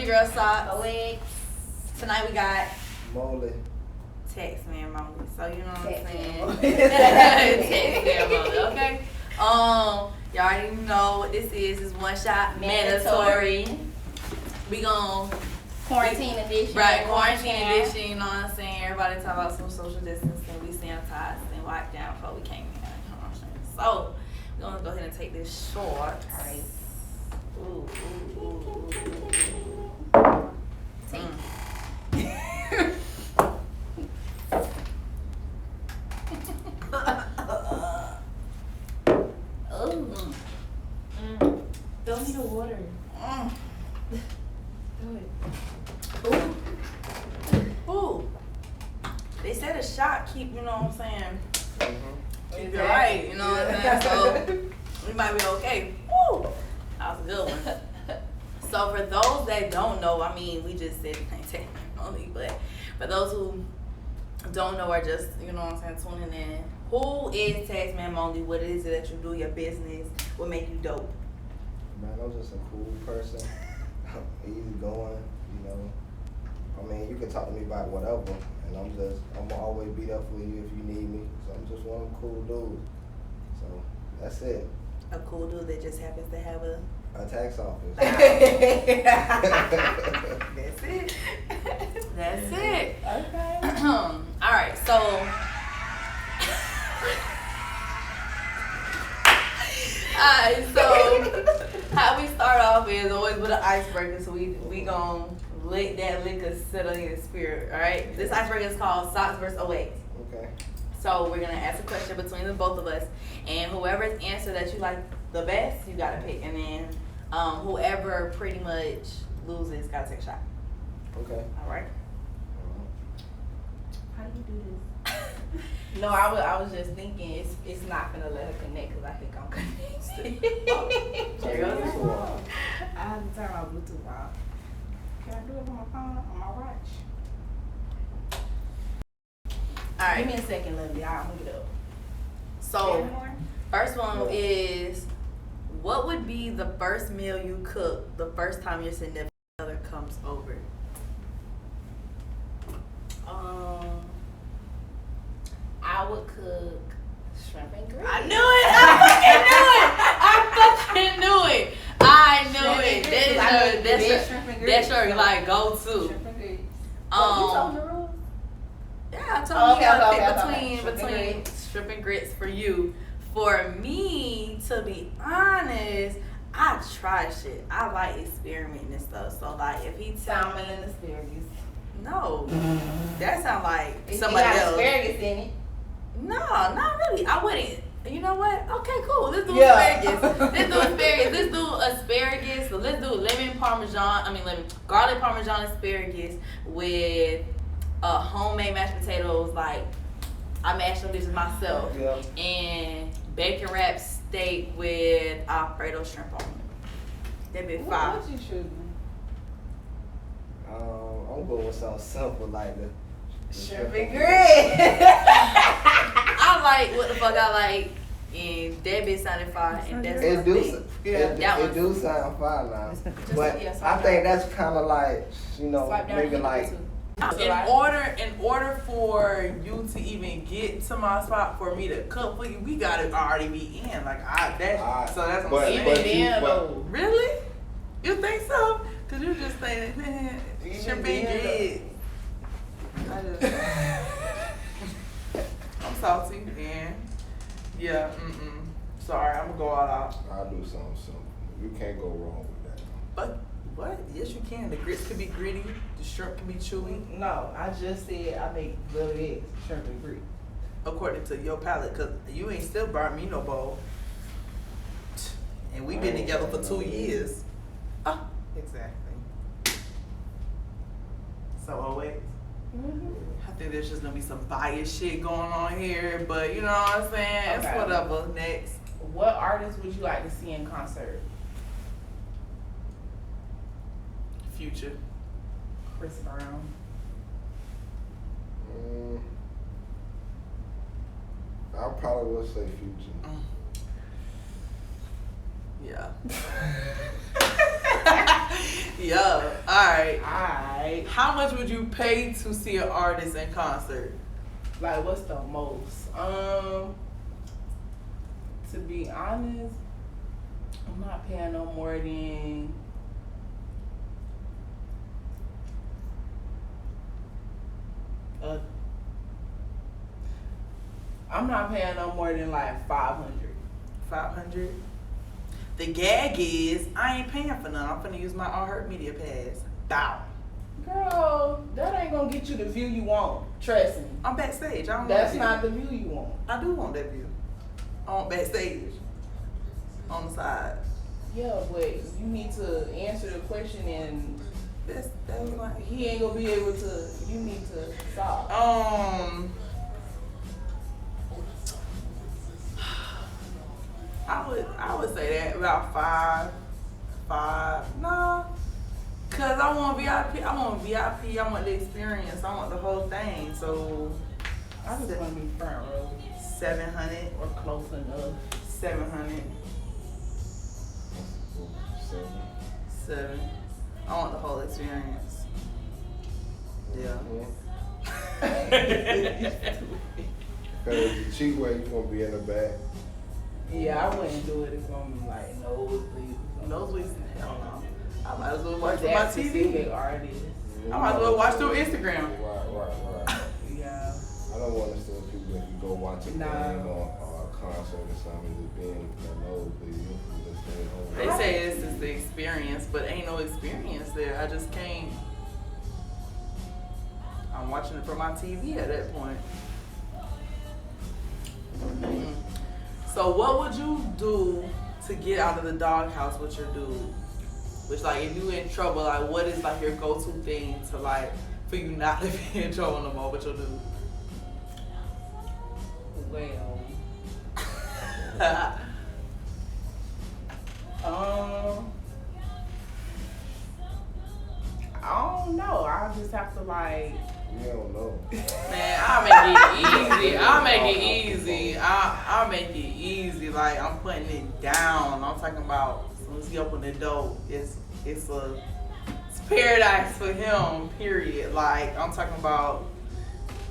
your girl Socks. Alex. Tonight we got Moley. TaxManMoley. So you know what I'm saying? TaxManMoley. TaxManMoley, okay? Y'all already know what this is. It's one shot mandatory. We gon' Quarantine edition. Right, quarantine edition, you know what I'm saying? Everybody talk about some social distancing, we sanitized and wiped down before we came in. You know what I'm saying? So, we're gonna go ahead and take this short. Alright. Ooh. Take. Throw me the water. Do it. Ooh. They said a shot keep, you know what I'm saying? Keep you Exactly. right, you know what I'm saying? So, we might be okay. Woo! That was a good one. So, for those that don't know, I mean, we just said TaxManMoley, but for those who don't know or just, you know what I'm saying, tuning in, who is TaxManMoley? What is it that you do, your business? What make you dope? Man, I'm just a cool person. Easy going, you know. I mean, you can talk to me about whatever, and I'm gonna always be there for you if you need me. So I'm just one of them cool dudes. So that's it. A cool dude that just happens to have a tax office. That's it. That's it. Okay. All right, so how we start off is always with an icebreaker. So we gonna let that liquor settle in the spirit. All right. This icebreaker is called Socks versus 08. Okay. So we're gonna ask a question between the both of us, and whoever's answer that you like the best, you gotta pick, and then whoever pretty much loses gotta take a shot. Okay. All right. How do you do this? No, I was just thinking it's not gonna let her connect because I think I'm connected. There goes that. I have to turn my Bluetooth off. Can I do it on my phone, on my watch? All right. Give me a second, Lovely. I'll move it up. So, first one is, what would be the first meal you cook the first time your significant other comes over? I would cook shrimp and grits. I knew it! I knew it! That's your like go-to. Shrimp and grits. Um, You told the rules? Yeah, I told you gotta pick okay. between shrimp and grits for you. For me, to be honest, I try shit. I like experimenting and stuff. So like, if he tell Salmon me and asparagus. no, that sound like It somebody got else. asparagus in it. No, not really. I wouldn't. You know what? Okay, cool. Let's do Yeah. asparagus. Let's do asparagus. So let's do garlic parmesan asparagus with homemade mashed potatoes. Like I mashed them dishes myself, Yeah. and bacon wrapped steak with Alfredo shrimp on it. That'd be fire. What you choosing? I'm going with something simple like the Shrimp and grits. I like what the fuck I like, and that bitch sounded fire, and that's It my do, thing. it do sound fine now, but yeah, I swipe think that's kind of like, you know, Swipe down maybe and like, hit In order for you to even get to my spot for me to cook for you, we gotta already be in. Like so that's what I'm saying. Really? You think so? Cause you just saying, man, shrimp and grits. I'm salty and yeah, sorry, I'm gonna go all out. I'll do something simple. You can't go wrong with that. But what? Yes, you can. The grits can be gritty. The shrimp can be chewy. No, I just said I make boiled eggs, shrimp and grits. According to your palate, cause you ain't still brought me no bowl. And we've been together for 2 years. Oh, exactly. So always. I think there's just gonna be some bias shit going on here, but you know what I'm saying? Okay. It's whatever. Next. What artist would you like to see in concert? Future. Chris Brown. I probably would say Future. Yeah. Yeah. Alright. Alright. How much would you pay to see an artist in concert? Like, what's the most? To be honest, I'm not paying no more than I'm not paying no more than like 500. 500. The gag is I ain't paying for none. I'm finna use my All Hurt Media Pass. Bow. Girl, that ain't gonna get you the view you want. Trust me. I'm backstage. I don't That's want not the view you want. I do want that view. I want backstage. On the side. Yeah, but you need to answer the question and That's like he ain't gonna be able to. You need to stop. I would say that about five. Nah. Cause I want VIP. I want the experience. I want the whole thing. So I just want to be front row 700 or close enough. 700. 7. I want the whole experience. Yeah. Cause the cheap way, you gonna be in the back. Yeah, I wouldn't do it if I'm like nosebleeds. Nosebleeds, hell no. I might as well watch For my that TV. specific artist. I might as well watch through Instagram. Right. Yeah. I don't want to see people if you go watch a game or a concert or something, just being a nosebleed. You just stay home. They say this is the experience, but ain't no experience there. I just can't. I'm watching it from my TV at that point. So what would you do to get out of the doghouse with your dude? Which, like, if you in trouble, like, what is like your go-to thing to like for you not to be in trouble no more with your dude? Well. I don't know. I just have to like. You don't know. Man, I'll make it easy. I'll make it easy. Like, I'm putting it down. I'm talking about as soon as he open the door, it's paradise for him, period. Like, I'm talking about,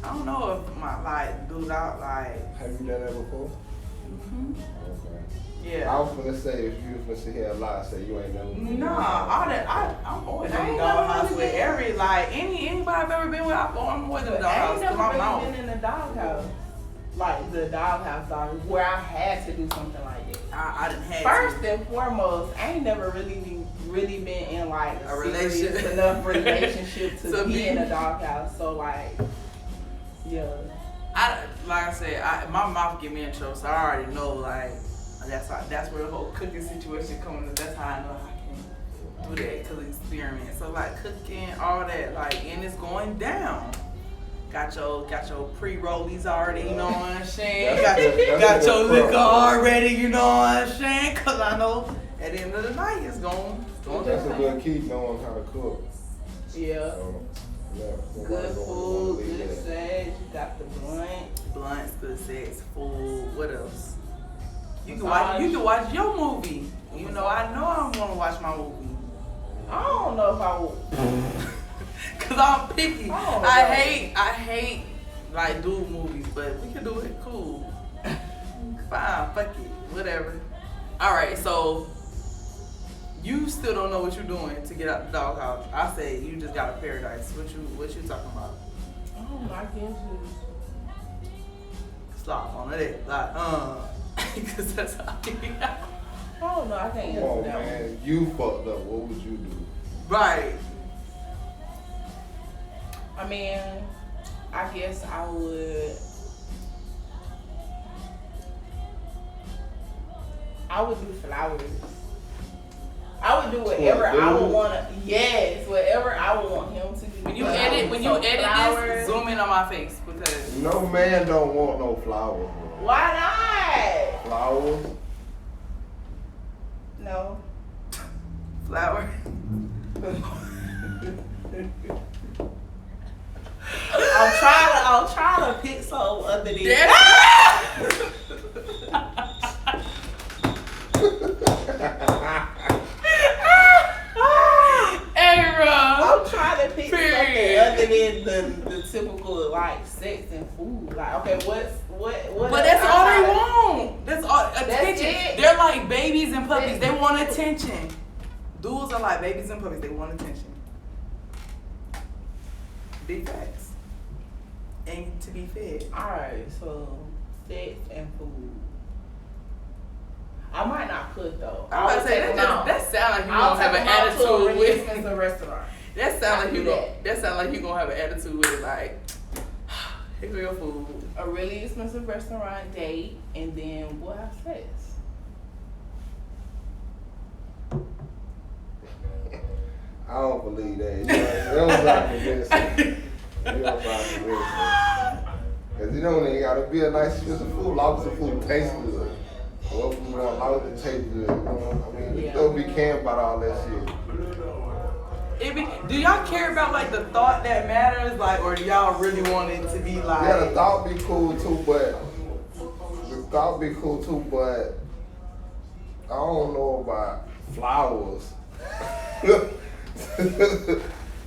I don't know if my, like, dude out, like. Have you done that before? Mm-hmm. Okay. Yeah. I was gonna say, if you was gonna sit here a lot, say you ain't never. Nah, I'm always in I the ain't doghouse never with been- every, like, anybody I've ever been with, I'm always in the I doghouse. ain't never I'm really out. been in the doghouse. Like the doghouse, where I had to do something like that. I didn't have First to. and foremost, I ain't never really been in like A serious relationship. enough relationship to To be be- in a doghouse. So like, yeah. Like I said, my mouth get me in trouble, so I already know, like, that's where the whole cooking situation comes in. That's how I know I can do that, because of experience. So, like, cooking, all that, like, and it's going down. Got your pre-rollies already, you know what I'm saying? Got your liquor already, you know what I'm saying? Because I know at the end of the night it's going That's a down. good key, knowing how to cook. Yeah. So, yeah, Good food, good sex, you got the blunt. Blunts, good sex, food, what else? You can Massage. watch your movie. You know I want to watch my movie. I don't know if I would. Cause I'm picky. Oh, I hate like dude movies, but we can do it. Cool. Fine, fuck it, whatever. All right, so you still don't know what you're doing to get out the doghouse. I say you just got a paradise. What you talking about? I don't know, I guess Slop on it, like cause that's how I get out. I don't know, I can't Come on, answer that one. man. You fucked up. What would you do? Right. I mean, I guess I would do flowers. I would do whatever I would want to. Yes, whatever I would want him to do. When you edit flowers, this, zoom in on my face because No man don't want no flowers, bro. Why not? Flowers? No. flower. I'll try to pick some other than Hey, pick something other than the typical like sex and food. Like, okay, what? But that's all they want. That's all attention. It. They're like babies and puppies. They want attention. Dudes are like babies and puppies. They want attention. Big facts. And to be fed. Alright, so sex and food. I might not cook though. I was say that sound like you I'll gonna have an to a attitude really with expensive restaurant. That sound like you gonna have an attitude with it, like here go your food. A really expensive restaurant date, and then we'll have sex. I don't believe that. You don't sound convincing. You don't sound convincing. Because you don't even gotta be a nice piece of food. Long as the food tastes good. Well, long as it tastes good. You know? I mean, don't be caring about all that shit. Do y'all care about like the thought that matters, like, or do y'all really want it to be like? Yeah, the thought be cool too, but I don't know about flowers.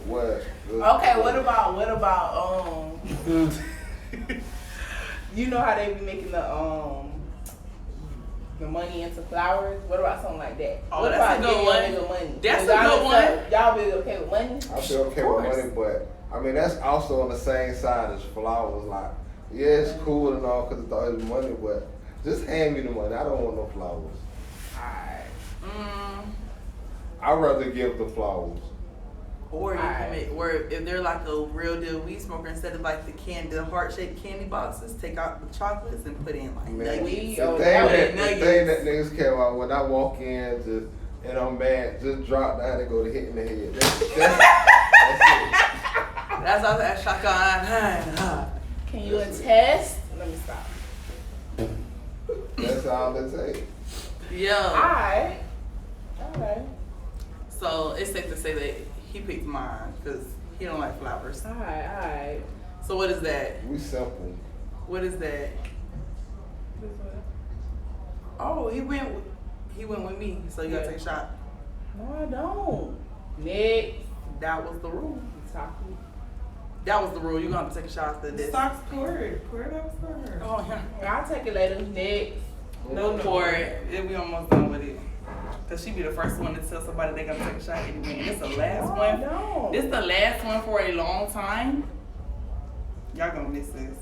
What? Okay, what about you know how they be making the money into flowers? What about something like that? Oh, what that's about a good giving one. a nigga money? That's a good one. Y'all be okay with money? I feel okay with money, but I mean that's also on the same side as flowers. Like, yeah, it's cool and all because it's money, but just hand me the money. I don't want no flowers. Alright. I'd rather give the flowers. Or you can make, or if they're like a real deal weed smoker, instead of like the heart-shaped candy boxes, take out the chocolates and put in like nuggets. The thing that niggas care about when I walk in, just and I'm mad, just drop down and go to hit in the head. That's it. That's all that shotgun. Can you attest? Let me stop. That's all it takes. Yeah. Alright. So it's safe to say that he picked mine because he don't like flowers. Alright. So what is that? We simple. What is that? Oh, he went with me. So you gotta take a shot. No, I don't. Next. That was the rule. Talking. That was the rule. You gonna have to take a shot after this. Stocks poured. Pour it out for her. Oh yeah. I'll take it later. Next. No, pour it. We almost done with it. Cause she be the first one to tell somebody they gotta take a shot anyway. And it's the last one. No. This the last one for a long time. Y'all gonna miss this.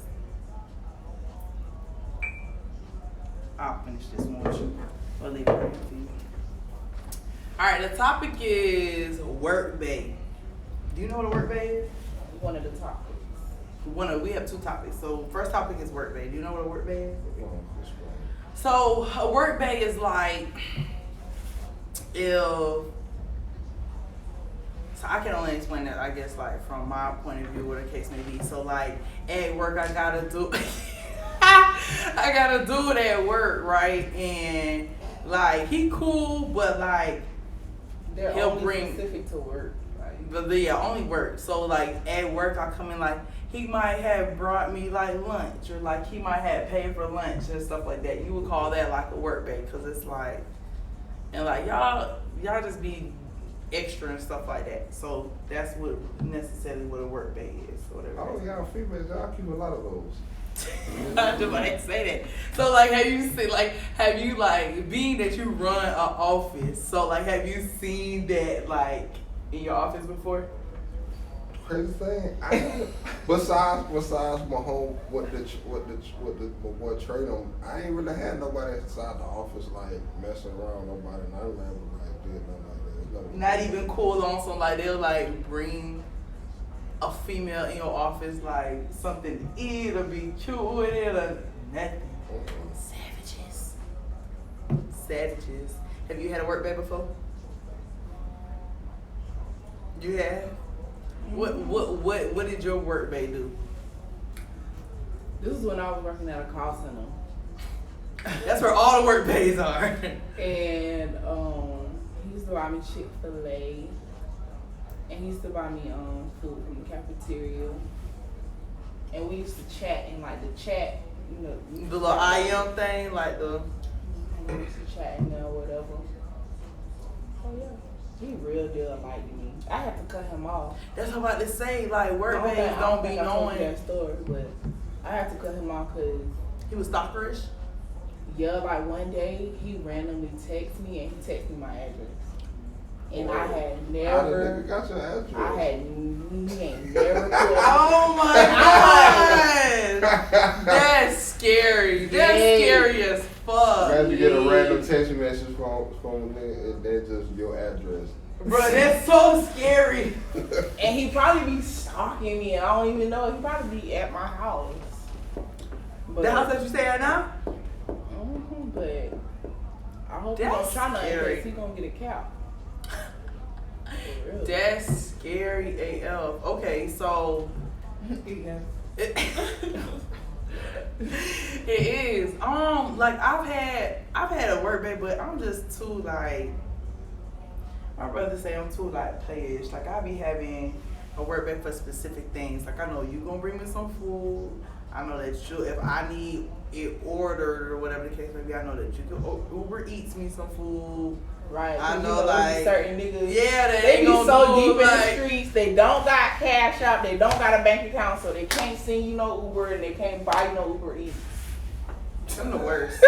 I'll finish this one with you. Or leave it right to you. Alright, the topic is work bay. Do you know what a work bay is? One of the topics. We have two topics. So first topic is work bay. Do you know what a work bay is? So a work bay is like so I can only explain it, I guess, like from my point of view, what the case may be. So like at work, I gotta do it at work, right? And like he cool, but like They're he'll only bring specific to work. Like, but yeah, only work. So like at work, I come in like he might have brought me like lunch, or like he might have paid for lunch and stuff like that. You would call that like a work bay, cause it's like, and like y'all just be extra and stuff like that. So that's what necessarily what a work bay is, or whatever. Oh, y'all females, y'all keep a lot of those. I just want to say that. So like, have you being that you run an office? So like, have you seen that like in your office before? Crazy thing, besides my home, what the boy trade on, I ain't really had nobody inside the office like messing around with nobody. And I don't ever like did nothing like that. Not even cool on some like they'll like bring a female in your office like something to eat or be cute with it or nothing. Savages. Have you had a work bay before? You have? What did your work bay do? this is when I was working at a call center. That's where all the work bays are. And he used to buy me Chick-fil-A. And he used to buy me food from the cafeteria. And we used to chat in like the chat, you know. The little IM thing, like the. And we used to chat in there or whatever. Oh yeah. He real deal like me. I had to cut him off. That's what I'm about to say. Like, work babes don't be knowing that story, but I had to cut him off because he was stalkerish. Yeah, like one day he randomly texted me and he texted me my address. And I had never. Got your address. I had. He ain't never. Oh my god! That's scary. That's scary as fuck. Imagine you get a random text message from and that's just your address. Bro, that's so scary. And he probably be stalking me and I don't even know. He probably be at my house. But, the house that you stay at now? But I hope that's he don't try nothing scary. because he gonna get a cap. That's scary AF. Okay, so Yeah. it is. Like I've had a work babe, but I'm just too like. My brother say I'm too like playish. Like I be having a work babe for specific things. Like I know you gonna bring me some food. I know that you, if I need it ordered or whatever the case may be, I know that you can Uber Eats me some food. Right. I know, like certain niggas. Yeah, they be so deep in like, the streets. They don't got cash out. They don't got a bank account, so they can't send you no Uber and they can't buy you no Uber Eats. Them the worst.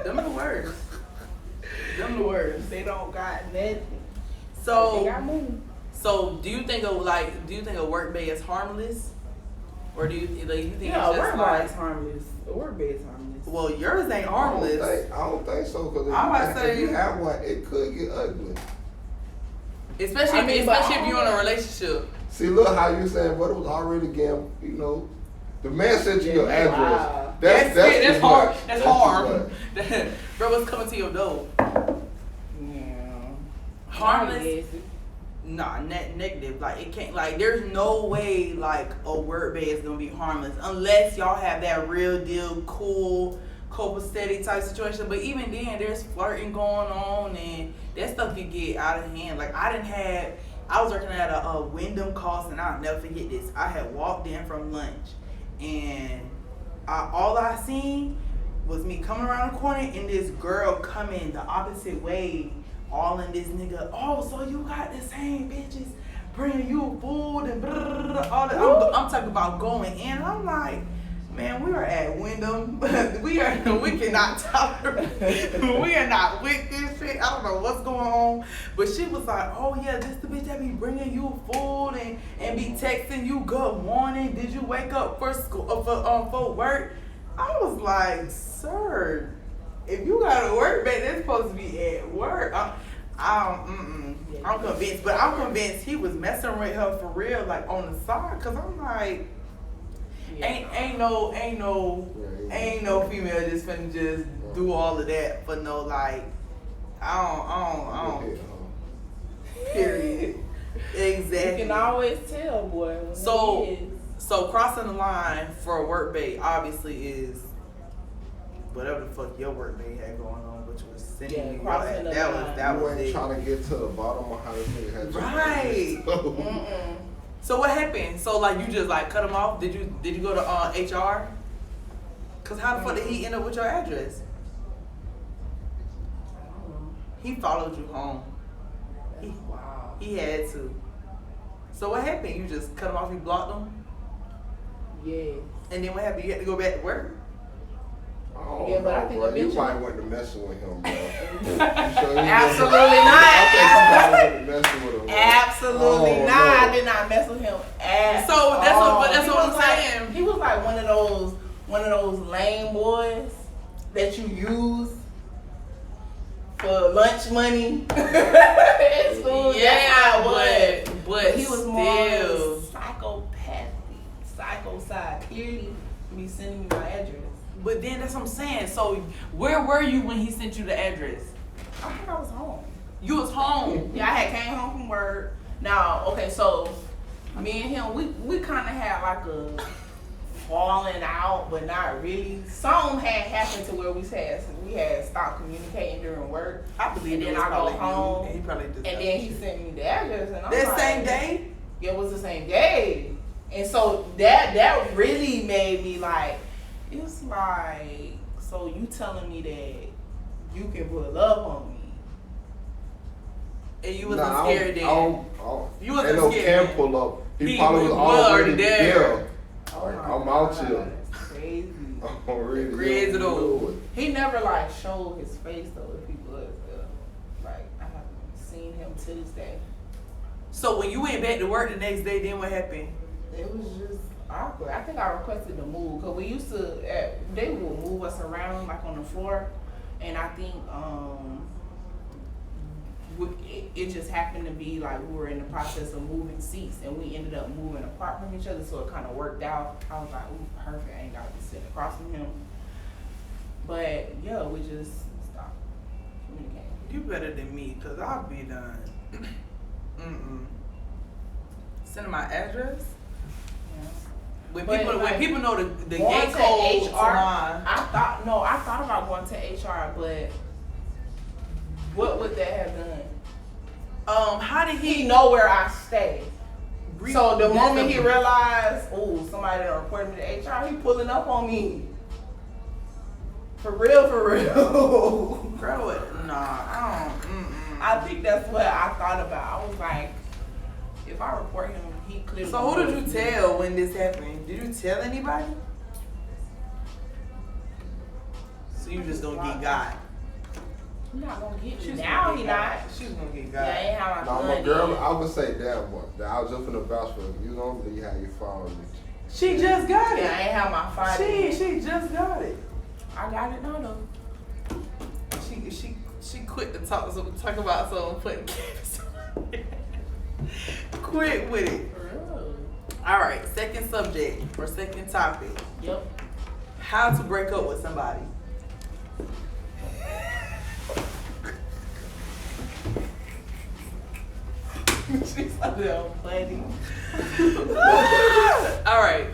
Them the worst. Them the worst. They don't got nothing. So they got money. So do you think a work bay is harmless, or do you think it's just work like bay is harmless? A work bay is harmless. Well, yours ain't harmless. I don't think so because if you have one, it could get ugly. Especially if you're in a relationship. See, look how you saying, but it was already again, you know. The man sent you your address. Wow. That's hard. That's hard. That's Bro, what's coming to your door? Yeah. Harmless? Nah, negative. Like it can't. Like there's no way like a work bay is gonna be harmless unless y'all have that real deal, cool, copacetic type situation. But even then, there's flirting going on, and that stuff could get out of hand. Like I was working at a Wyndham Cost, and I'll never forget this. I had walked in from lunch, and all I seen was me coming around the corner and this girl coming the opposite way. All in this nigga, oh, so you got the same bitches bringing you food and blah, blah, blah, all that. I'm talking about going in. I'm like, man, we are at Wyndham. we cannot tolerate. We are not with this shit. I don't know what's going on. But she was like, oh yeah, this the bitch that be bringing you food and be texting you good morning. Did you wake up for school for work? I was like, sir, if you got to work, babe, that's supposed to be at work. I'm convinced, but I'm convinced he was messing with her for real, like on the side. Cause I'm like, ain't no female just finna just do all of that for no like, I don't. Period. Exactly. You can always tell, boy. So crossing the line for a work babe obviously is whatever the fuck your work babe had going on, which was sending me that was it. Trying to get to the bottom of how this nigga had right. So what happened? So like you just like cut him off? Did you go to HR? Cause how the fuck did he end up with your address? I don't know. He followed you home. Wow. He had to. So what happened? You just cut him off? You blocked him? Yeah. And then what happened? You had to go back to work? Oh, yeah, but no, I think bro. You eventually. probably went to messing with him, bro. Absolutely not. Absolutely Oh, not. no. I did not mess with him at So all. that's what I'm saying. He was like one of those lame boys that you use for lunch money at school. Yeah, but he was still. more psycho side. Clearly, be sending me my address. But then that's what I'm saying. So where were you when he sent you the address? I think I was home. You was home. Yeah, I had came home from work. Now, okay, so me and him, we kind of had like a falling out, but not really. Something had happened to where we had stopped communicating during work. I believe. And then I go home, and he probably did and then he sent me the address, and I'm that like, same day. Yeah, it was the same day, and so that really made me like, it's like, so you telling me that you can pull up on me? And you wasn't scared then? You wasn't ain't no scared. can pull up. He probably was already there. Like, I'm out here. That's crazy. I'm really Crazy though. He never like showed his face though if he was like I haven't seen him to this day. So when you went back to work the next day, then what happened? It was just awkward. I think I requested to move because we used to. They would move us around like on the floor, and I think it just happened to be like we were in the process of moving seats, and we ended up moving apart from each other, so it kind of worked out. I was like, "Ooh, perfect! I ain't gotta be sitting across from him." But yeah, we just stopped communicating. You better than me, cause I'll be done. Send them my address. Yeah. When But, people like, when people know the Going gate to code to HR, mine. I thought about going to HR, but what would that have done? How did He know where I stay. So the That's moment he realized, oh, somebody done reported me to HR, he pulling up on me. For real, for real. Girl, what? Nah, I don't. I think that's what I thought about. I was like, if I report him, he clearly. So who did you tell when this happened? Did you tell anybody? So you just gonna get got? He not gonna get you. She's Now gonna he get not. got. She's gonna get Yeah, got. ain't how I Nah, done my girl, it. I would say that one. I was just in the vouch for you. Don't believe how you found me. She just got Yeah, it. I ain't have my fight. She just got it. I got it now though. She quit to talk about something putting cameras on. Quit with it. For real. All right, second subject or second topic. Yep. How to break up with somebody. She's like, "No, buddy." All right.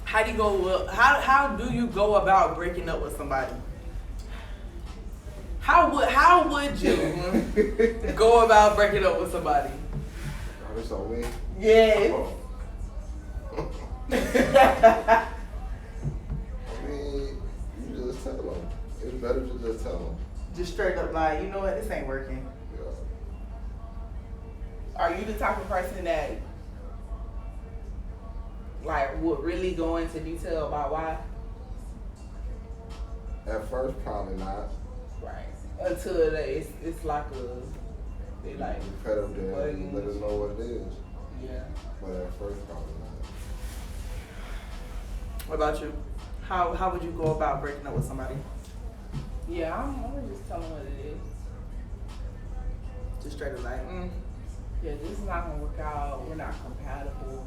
How do you go? How do you go about breaking up with somebody? How would you go about breaking up with somebody? Oh, this on me? Yes. Oh. I mean, you just tell them. It's better to just tell them. Just straight up like, you know what, this ain't working. Yeah. Are you the type of person that like would really go into detail about why? At first, probably not. Right. Until it's like they like You pet them there and let us know what it is. yeah. But at first, probably not. What about you? How would you go about breaking up with somebody? Yeah, I'm gonna just tell them what it is. Just straight up like, Yeah, this is not gonna work out. We're not compatible.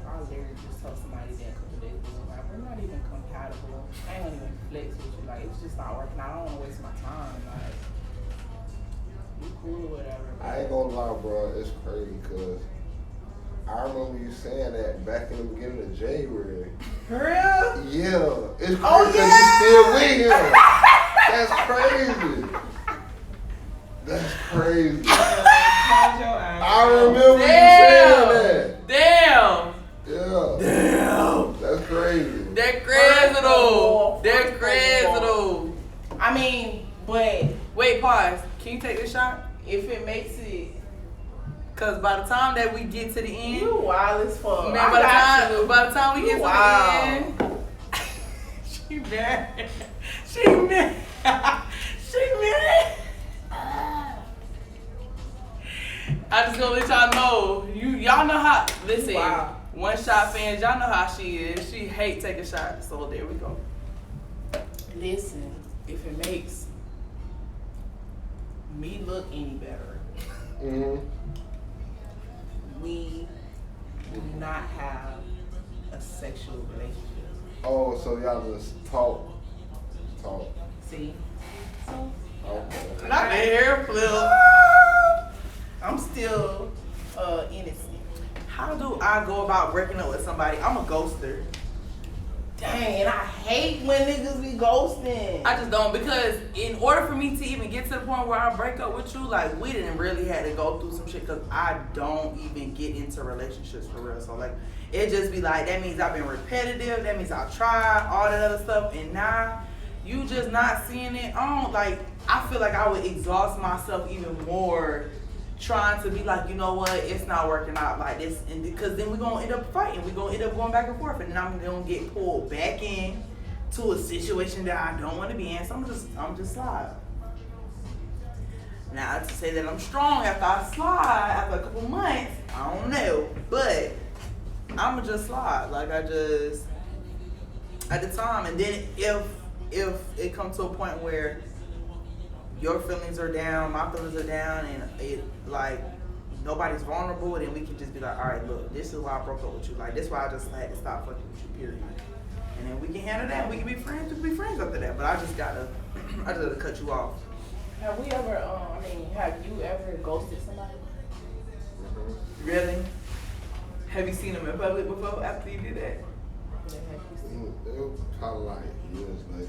I literally just told somebody that a couple days ago, like, we're not even compatible. I ain't gonna even flex with you. Like, it's just not working. I don't wanna waste my time. Like, you cool or whatever. I ain't gonna lie, bro. It's crazy because I remember you saying that back in the beginning of January. For real? Yeah. It's crazy Oh, because you still with him. That's crazy. That's crazy. I remember you saying that. Damn. Yeah. Damn. That's crazy. That crazy though. That crazy though. I mean, but Wait, pause. Can you take this shot? if it makes it, Cause by the time that we get to the end, you wild as fuck. man, by the time we get to Wow. the end, she mad. She mad. She mad. I just gonna let y'all know. Y'all know how. Listen, Wow. One Shot fans, y'all know how she is. She hate taking shots. So there we go. Listen, if it makes me look any better, we do not have a sexual relationship. Oh, so y'all just talk. See? So, Okay. Not the hair flip. I'm still innocent. How do I go about breaking up with somebody? I'm a ghoster. Dang, and I hate when niggas be ghosting. I just don't, because in order for me to even get to the point where I break up with you, like, we didn't really have to go through some shit, because I don't even get into relationships for real. So like, it just be like, that means I've been repetitive, that means I tried all that other stuff, and now you just not seeing it. I feel like I would exhaust myself even more trying to be like, you know what, it's not working out like this, and because then we're gonna end up fighting, we're gonna end up going back and forth, and then I'm gonna get pulled back in to a situation that I don't want to be in. So I'm just slide. Now to say that I'm strong after I slide after a couple months, I don't know, but I'ma just slide. Like I just at the time, and then if it comes to a point where your feelings are down, my feelings are down, and it like nobody's vulnerable, then we can just be like, all right, look, this is why I broke up with you. Like this is why I just had to stop fucking with you, period. And then we can handle that. We can be friends. We can be friends after that. But I just gotta cut you off. Have we ever? Have you ever ghosted somebody? Really? Have you seen them in public before after you did that? It was probably like years later,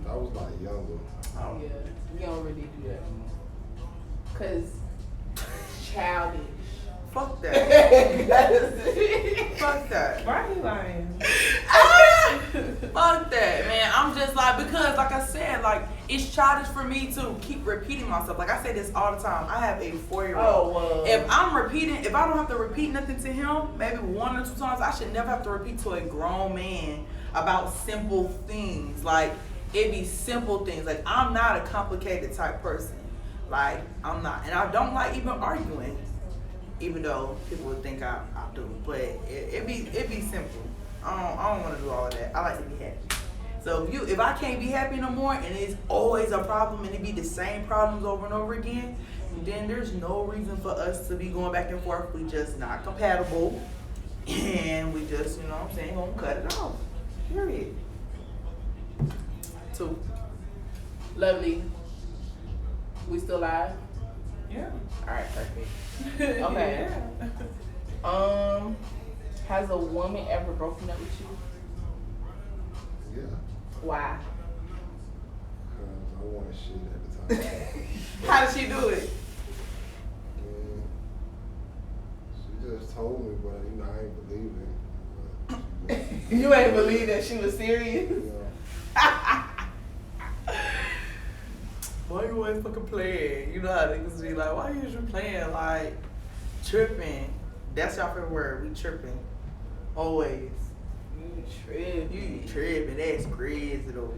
but I was like younger. Oh yeah, we don't really do that anymore. Cause childish. Fuck that. Fuck that. Why are you lying? Fuck that, man. I'm just like, because like I said, like it's childish for me to keep repeating myself. Like I say this all the time. I have a 4-year-old. Oh, well. If I don't have to repeat nothing to him, maybe 1 or 2 times, I should never have to repeat to a grown man about simple things. Like it be simple things. Like I'm not a complicated type person. Like I'm not, and I don't like even arguing. Even though people would think I do, but it be simple. I don't want to do all of that. I like to be happy. So if I can't be happy no more, and it's always a problem, and it be the same problems over and over again, then there's no reason for us to be going back and forth. We just not compatible, and we just, you know what I'm saying, gonna cut it off. Period. 2. Lovely. We still live? Yeah. All right, perfect. Okay. Yeah. Has a woman ever broken up with you? Yeah. Why? Because I wanted shit at the time. How did she do it? She just told me, but you know, I ain't believe it. But You ain't believe that she was serious? you know, Why you always fucking playing? You know how niggas be like, why you usually playing? Like, tripping. That's y'all favorite word. We tripping. Always. You tripping. You tripping. That's crazy though.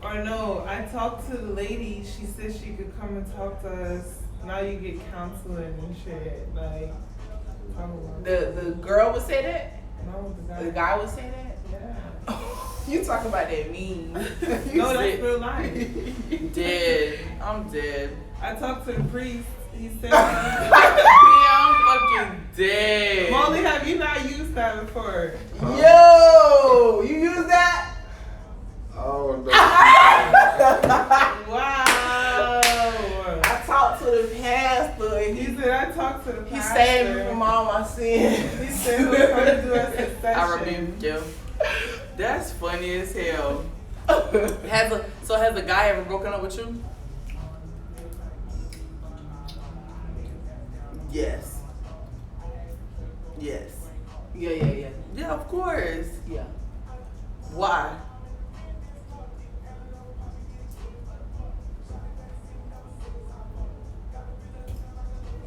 Or no, I talked to the lady. She said she could come and talk to us. Now you get counseling and shit. Like, I don't know. The girl would say that? No, The guy would say that? Yeah. You talk about that meme. No, that's real life. Dead. I'm dead. I talked to the priest. He said, Yeah, I'm fucking dead. Molly, have you not used that before? Yo! You use that? oh no. Wow. I talked to the pastor and He said, I talked to the pastor. he saved me from all my sins. He said, he was going to do us a session. I rebuke you. That's funny as hell. Has a guy ever broken up with you? Yes. Yes. Yeah. Yeah, of course. Yeah. Why?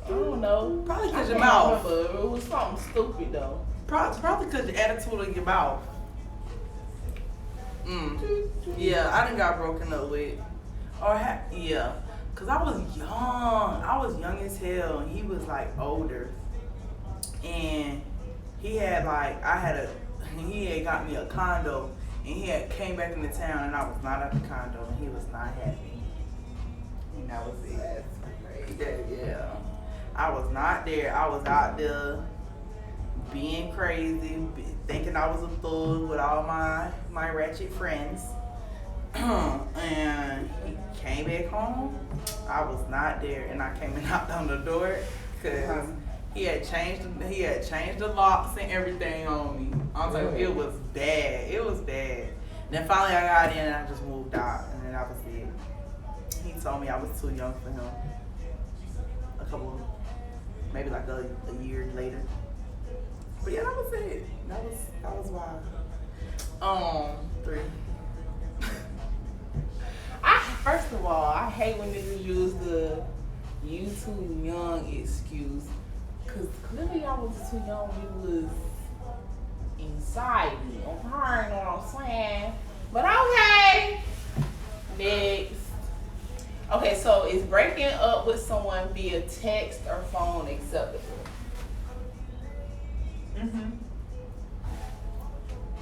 I don't know. Probably 'cause I your can't mouth. remember. It was something stupid though. Probably because the attitude of your mouth. Yeah, I done got broken up with. Yeah. Cause I was young. I was young as hell, and he was like older. And he had he had got me a condo, and he had came back into town, and I was not at the condo, and he was not happy. And that was it. Yeah. I was not there. I was out there being crazy, thinking I was a thug with all my ratchet friends. And he came back home. I was not there, and I came and knocked on the door because he had changed the locks and everything on me. I was like, it was bad. It was bad. Then finally I got in and I just moved out, and then that was it. He told me I was too young for him. Maybe like a year later. But yeah, that was it. That was wild. 3. First of all, I hate when niggas use the "you too young" excuse, cause clearly y'all was too young when you was inside me. Okay, know what I'm saying? But okay. Next. Okay, so is breaking up with someone via text or phone acceptable?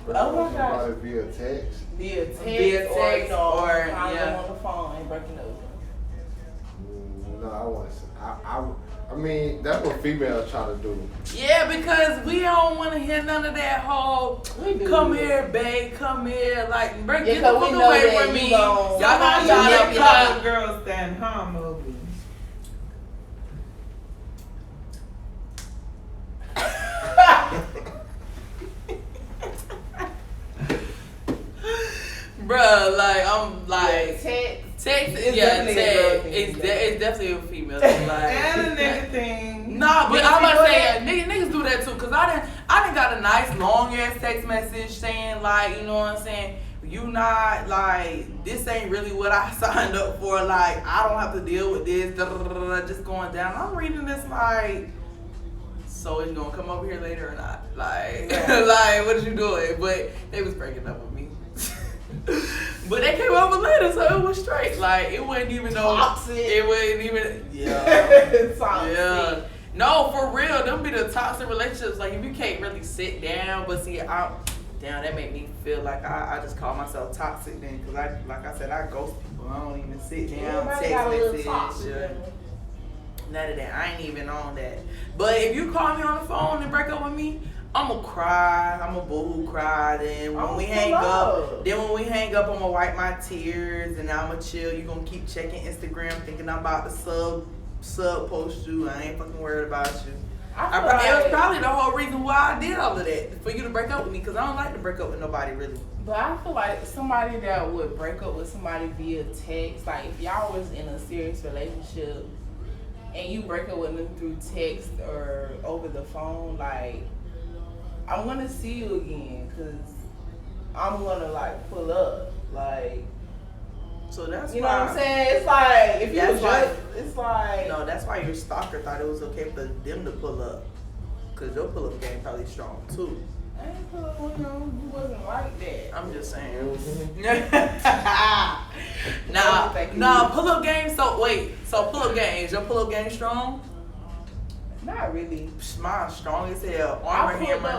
Oh my gosh. Somebody via text. Via text, Via text or yeah, on the phone and breaking up with them. No, I want to. I mean, that's what females try to do. Yeah, because we don't want to hear none of that whole come here, babe, come here, like get the fuck away from me. Y'all gonna try to pop girls stand, huh, Moby? Bruh, like I'm like text. It's definitely a female thing. Like, and a nigga thing. Nah, but I'm about to say niggas do that too. Cause I done got a nice long ass text message saying like, you know what I'm saying, you not like, this ain't really what I signed up for. Like, I don't have to deal with this. Just going down. I'm reading this like, so is you gonna come over here later or not? Like, like what is you doing? But they was breaking up with me. But they came over later, so it was straight. Like, it wasn't even toxic. It wasn't even yeah. Toxic. Yeah. No, for real, them be the toxic relationships. Like, if you can't really sit down, but see, that made me feel like I just call myself toxic then, because like I said, I ghost people. I don't even sit down, text message. None of that. I ain't even on that. But if you call me on the phone and break up with me, I'ma cry. I'ma boo cry. Then when we hang up, I'm gonna wipe my tears and I'ma chill. You gonna keep checking Instagram, thinking I'm about to sub post you. I ain't fucking worried about you. It was probably the whole reason why I did all of that, for you to break up with me, because I don't like to break up with nobody really. But I feel like somebody that would break up with somebody via text, like if y'all was in a serious relationship and you break up with them through text or over the phone, like, I want to see you again, because I'm going to, like, pull up. Like, so that's you know what I'm saying? It's like, if you it's like. No, that's why your stalker thought it was okay for them to pull up. Because your pull up game probably strong, too. I ain't pull up with him. You wasn't like that. I'm just saying. Nah, pull up game, so pull up game, is your pull up game strong? Not really. Mine's strong as hell. Armor hammer,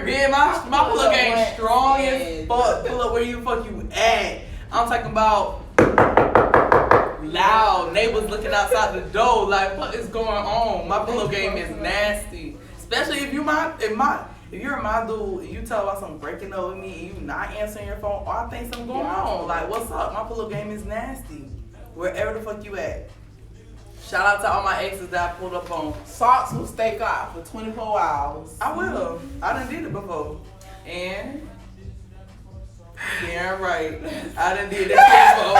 bitch. My pull up game strong as fuck. Pull up where you fuck you at. I'm talking about loud. Neighbors looking outside the door like, what is going on? My pull up game is nasty. Especially if you're my dude and you tell about something breaking up with me and you not answering your phone, or I think something going on. Like, what's up? My pull up game is nasty. Wherever the fuck you at. Shout out to all my exes that I pulled up on. Socks will stay out for 24 hours. I will. I done did it before. And damn right. I done did that shit before.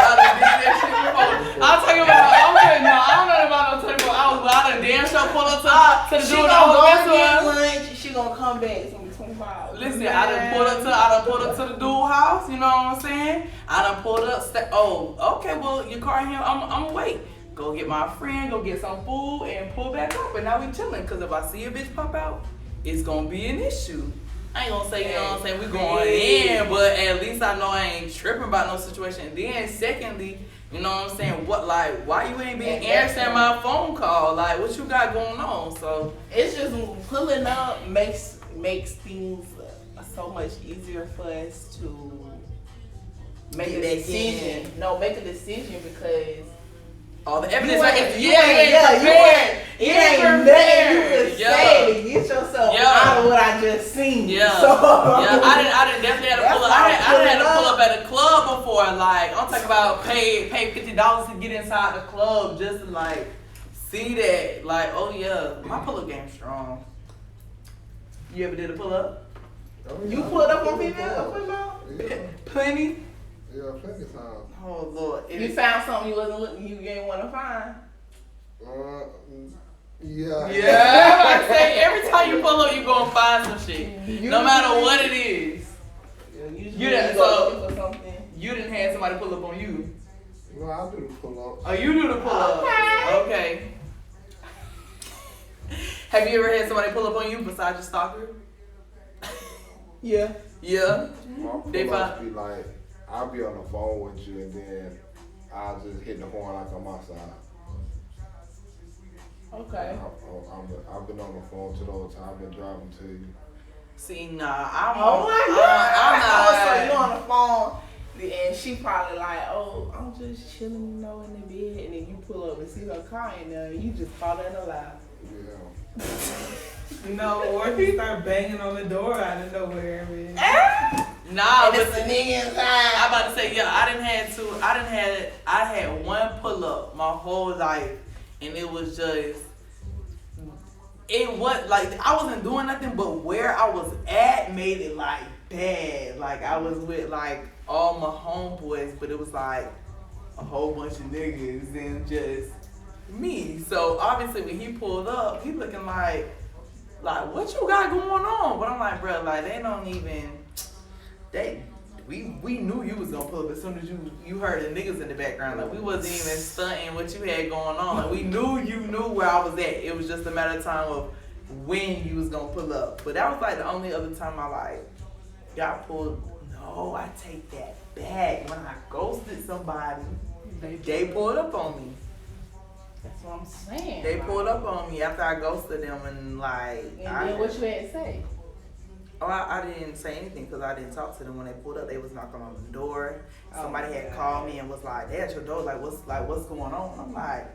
I'm talking about, okay, no, I don't know about no 24 hours, but I done damn sure pull up to the dude that was with lunch. She gonna come back. It's gonna be 25 hours. Listen, I done pulled up to the dude house, you know what I'm saying? I done pulled up, okay, well, your car here, I'm wait. Go get my friend, go get some food, and pull back up, and now we chilling. Cause if I see a bitch pop out, it's gonna be an issue. I ain't gonna say, you know what I'm saying, we going in, but at least I know I ain't tripping about no situation. Then secondly, you know what I'm saying, why you ain't been answering my phone call? Like, what you got going on? So it's just pulling up makes things so much easier for us to make a decision. No, make a decision because all the evidence you ain't prepared. It ain't nothing you can say to get yourself out of what I just seen. Yeah. So, I didn't definitely have to pull up. I had to pull up at a club before. Like, I'm talking about pay $50 to get inside the club just to like see that. Like, oh yeah, my pull up game's strong. You ever did a pull up? You pulled up on female? Yeah. Plenty. Yeah, plenty of times. Oh Lord. You found something you didn't want to find? Yeah. Yeah. I say every time you pull up, you gonna find some shit. No matter what it is. You didn't. So for something. You didn't have somebody pull up on you. No, I do the pull ups. Oh, you do the pull ups. Okay. Have you ever had somebody pull up on you besides your stalker? Yeah. Yeah. My pull ups be like, I'll be on the phone with you and then I'll just hit the horn like I'm outside. Okay. I've been on the phone to the whole time. I've been driving to you. See, nah, I'm. Oh my God! I'm not. So you on the phone, and she probably like, oh, I'm just chilling, in the bed, and then you pull up and see her car in there, and you just caught her in a lie. Yeah. No, or he start banging on the door out of nowhere. Nah, but it's a nigga inside. I'm about to say, yeah, I had one pull up my whole life, and it was just. It was like I wasn't doing nothing, but where I was at made it like bad. Like I was with like all my homeboys, but it was like a whole bunch of niggas and just me. So obviously when he pulled up, he looking like what you got going on? But I'm like, bro, like they don't even we knew you was gonna pull up as soon as you heard the niggas in the background. Like we wasn't even stunting what you had going on. Like we knew you knew where I was at. It was just a matter of time of when you was gonna pull up. But that was like the only other time I like got pulled. No, I take that back. When I ghosted somebody, they pulled up on me. That's what I'm saying. They pulled up on me after I ghosted them and like. And then what you had to say? Oh, I didn't say anything because I didn't talk to them when they pulled up. They was knocking on the door. Somebody had called me and was like, "They at your door. What's going on?" I'm like,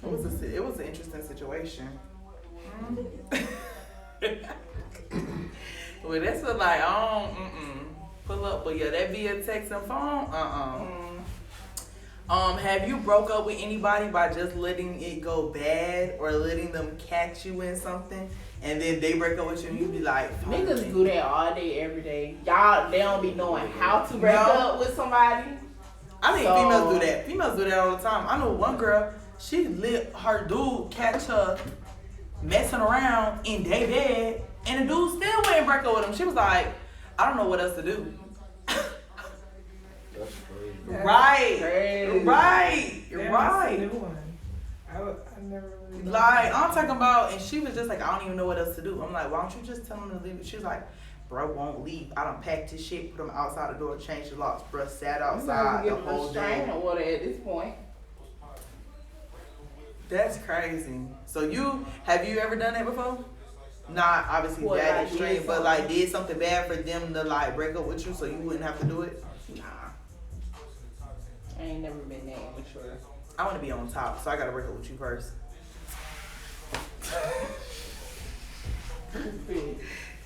It was an interesting situation. Well, that's what like pull up, but yeah, that via text and phone. Have you broke up with anybody by just letting it go bad or letting them catch you in something? And then they break up with you and you be like, niggas do that all day, every day. Y'all, they don't be knowing how to break up with somebody. I think females do that. Females do that all the time. I know one girl, she let her dude catch her messing around in their bed and the dude still wouldn't break up with him. She was like, I don't know what else to do. That's crazy. Right. Crazy. Right. That's Right. a new one. I never really Like, I'm talking about, and she was just like, I don't even know what else to do. I'm like, why don't you just tell him to leave? She was like, bro won't leave. I done packed his shit, put him outside the door, changed the locks. Bro sat outside the whole day. Water at this point. That's crazy. So have you ever done that before? Not obviously What, that like extreme, did but like did something bad for them to like break up with you so you wouldn't have to do it? Nah. I ain't never been that immature. I want to be on top, so I gotta break up with you first.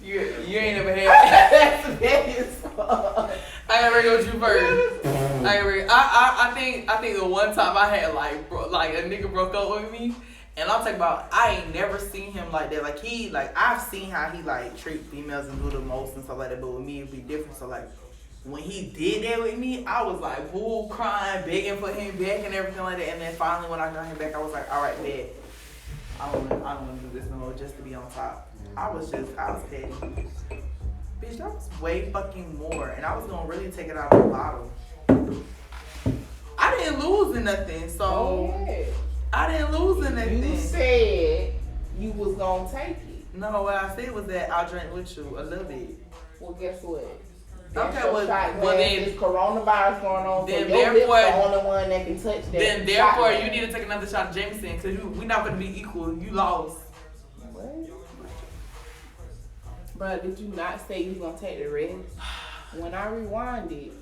You ain't never had. That's bad as fuck. I gotta break up with you first. I think the one time I had like a nigga broke up with me, and I'm talking about I ain't never seen him like that. Like I've seen how he like treat females and do the most and stuff like that, but with me it'd be different. So like when he did that with me, I was like bull crying, begging for him back and everything like that. And then finally when I got him back, I was like, all right, bet. I don't want to do this no more just to be on top. I was petty. Bitch, that was way fucking more. And I was going to really take it out of the bottle. I didn't lose in nothing, so. Yeah. I didn't lose in nothing. You said you was going to take it. No, what I said was that I'll drink with you a little bit. Well, guess what? Okay, well then there's coronavirus going on, then so your lips therefore the only one that can touch that. Then therefore you need to take another shot of Jameson because we're not going to be equal. You lost. What? Bro, did you not say you was gonna take the rest? When I rewind it.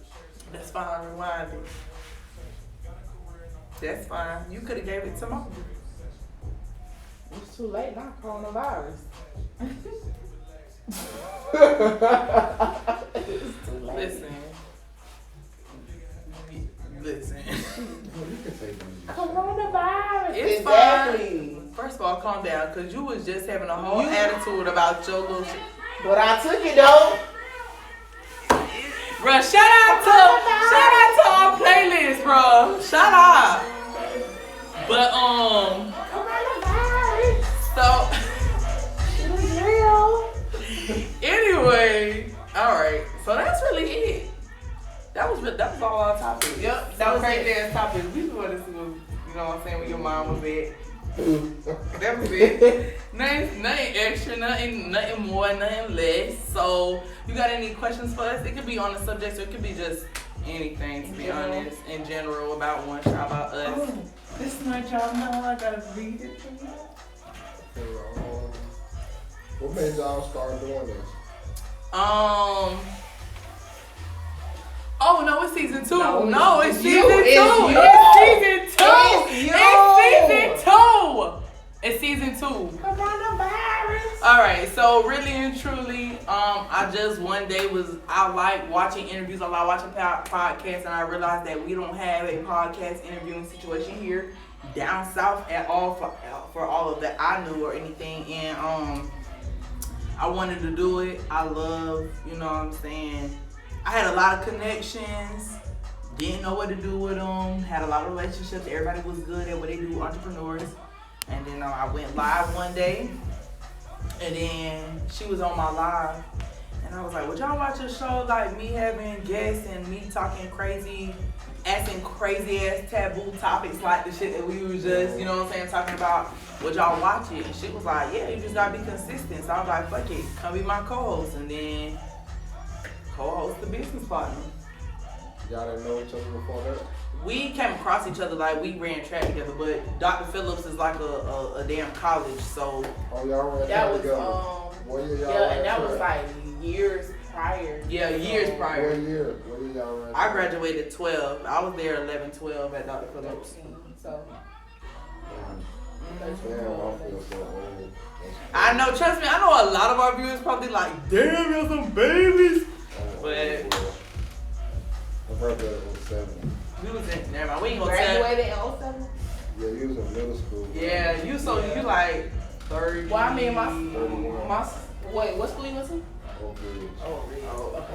That's fine, rewind it. That's fine. You could have gave it to Mom. It's too late now, coronavirus. It's too late. Listen. Coronavirus. It's exactly. Fine. First of all, calm down, cause you was just having a whole attitude about your little shit. But I took it though. Bruh, shout out to our playlist, bro. Shout out. But Coronavirus. so It was real. anyway, I'm saying, where your mom was at. That was it. Nothing extra, nothing more, nothing less. So, you got any questions for us? It could be on the subject, or it could be just anything, to be honest, in general, about One Shot, about us. Oh, this night, y'all know I gotta read it for you. What made y'all start doing this? Oh no, it's season 2. No, it's it's season 2. you. It's season 2. It's season 2. Coronavirus. All right, so really and truly, I just one day I like watching interviews, I like watching podcasts, and I realized that we don't have a podcast interviewing situation here down south at all for all of that I knew or anything, and I wanted to do it. I love, you know what I'm saying, I had a lot of connections, didn't know what to do with them, had a lot of relationships, everybody was good at what they do, entrepreneurs, and then I went live one day, and then she was on my live, and I was like, would y'all watch a show like me having guests and me talking crazy, asking crazy ass taboo topics like the shit that we was just, you know what I'm saying, talking about? Would y'all watch it? And she was like, yeah, you just gotta be consistent. So I was like, fuck it, come be my co-host, and then co-host the business partner. Y'all didn't know each other before that? We came across each other, like we ran track together, but Dr. Phillips is like a damn college, so. Oh, y'all ran That track was together? What year y'all yeah, ran and that was track? like years prior. Yeah, years prior. What year y'all ran I track? graduated 12. I was there 11, 12 at Dr. Phillips. So. Damn, I feel so old. I know, trust me, I know a lot of our viewers probably like, damn, you're some babies. But My brother was 7. we was in, never mind, we ain't gonna tell. Graduated in 07? Yeah, he was in middle school. Yeah, you like 30. Well, I mean, my wait, what school you went to? Oak Ridge.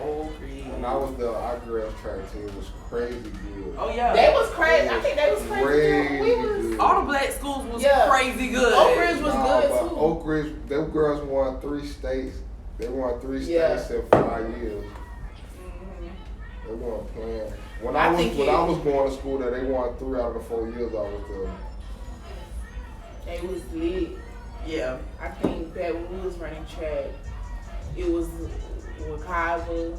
Old Creed. When I was there, our girls track team was crazy good. Oh yeah. They was crazy. I think they was crazy too. We was. good. All the black schools was Yeah. crazy good. Oak Ridge was good but too. Oak Ridge, them girls won 3 states. They won 3 Yeah. states in 5 years. They weren't playing. When I was going to school there, they won 3 out of the 4 years I was there. They was lit. Yeah. I think that when we was running track, it was Wakava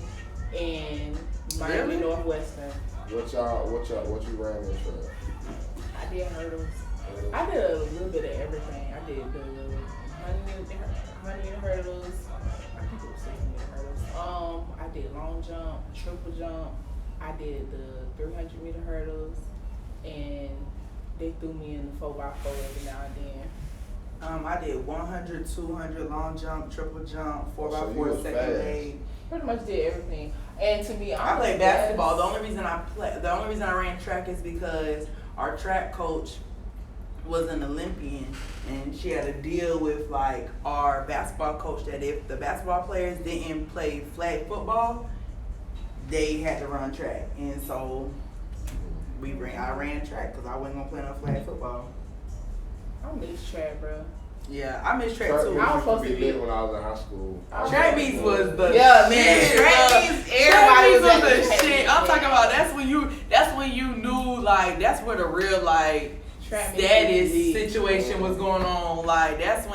and Miami Really? Northwestern. What you ran in track? I did hurdles. I did a little bit of everything. I did the 100 meter hurdles. I think it was 60 meter hurdles. I did long jump, triple jump. I did the 300 meter hurdles, and they threw me in the 4x4 every now and then. I did 100, 200, long jump, triple jump, 4x4 was second fast. leg. Pretty much did everything. And to be honest, I played basketball. The only reason I ran track is because our track coach was an Olympian, and she had a deal with like our basketball coach that if the basketball players didn't play flag football, they had to run track, and so I ran track because I wasn't gonna play no flag football. I miss track, bro. Yeah, I miss track Track too. meets I was used supposed to to be be- lit when I was in high school. Track meets was the Yeah, shit. man. Track meets, Track everybody meets was at was the the track shit. meet, I'm man. talking about that's when you knew like that's where the real like Track meets status was lit. situation was going on. Like that's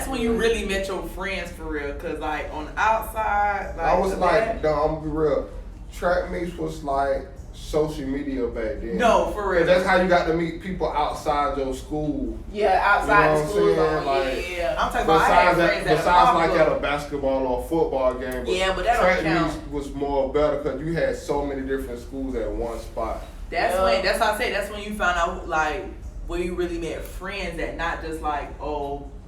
when you really met your friends for real. Cause like on the outside, like I was the like, back- no, I'm gonna be real. Track meets was like social media back then. no, for real. And that's how you got to meet people outside your school. Yeah, outside You know the school what I'm zone. saying? Yeah. I'm talking about I had friends Besides at like the at a basketball or football game. Yeah, but that don't track count. meets was more better because you had so many different schools at one spot. That's Yeah. when that's how I say that's when you found out like where you really met friends that not just like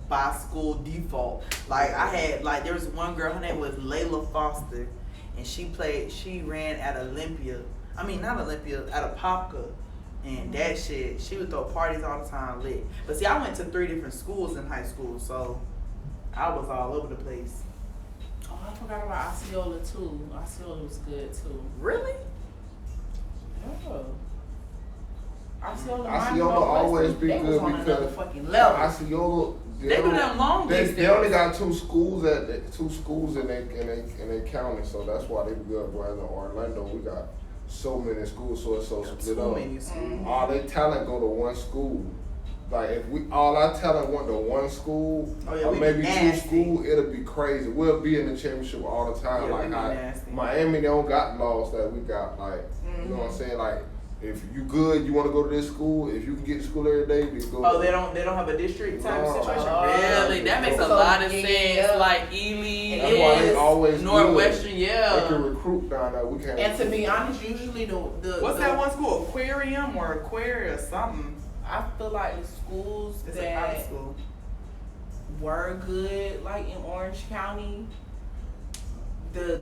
by school default. Like I had like there was one girl, her name was Layla Foster, and she ran at Olympia. I mean not Olympia, at Apopka. And that shit, she would throw parties all the time lit. But see, I went to 3 different schools in high school, so I was all over the place. Oh, I forgot about Osceola too. Osceola was good too. Really? Oh. Osceola Always be they was good on another because fucking level. Osceola. They do them long distance. They only got 2 schools in they county, so that's why they be good. Whereas in Orlando, we got so many schools, so it's so split Too up. many schools. All their talent go to one school. Like if we all our talent went to one school or maybe two schools, it'll be crazy. We'll be in the championship all the time. Yeah, like how Miami, they don't got laws that we got. Like you know what I'm saying? Like if you good, you want to go to this school. If you can get to school every day, then go. Oh, they don't have a district type situation. Really, that makes a lot of sense. Like Ely, that's why they always Northwestern, They can recruit down there. We can't. And to be honest, usually the what's that one school? Aquarium or Aquaria or something? I feel like the schools It's a that private school. were good, like in Orange County, the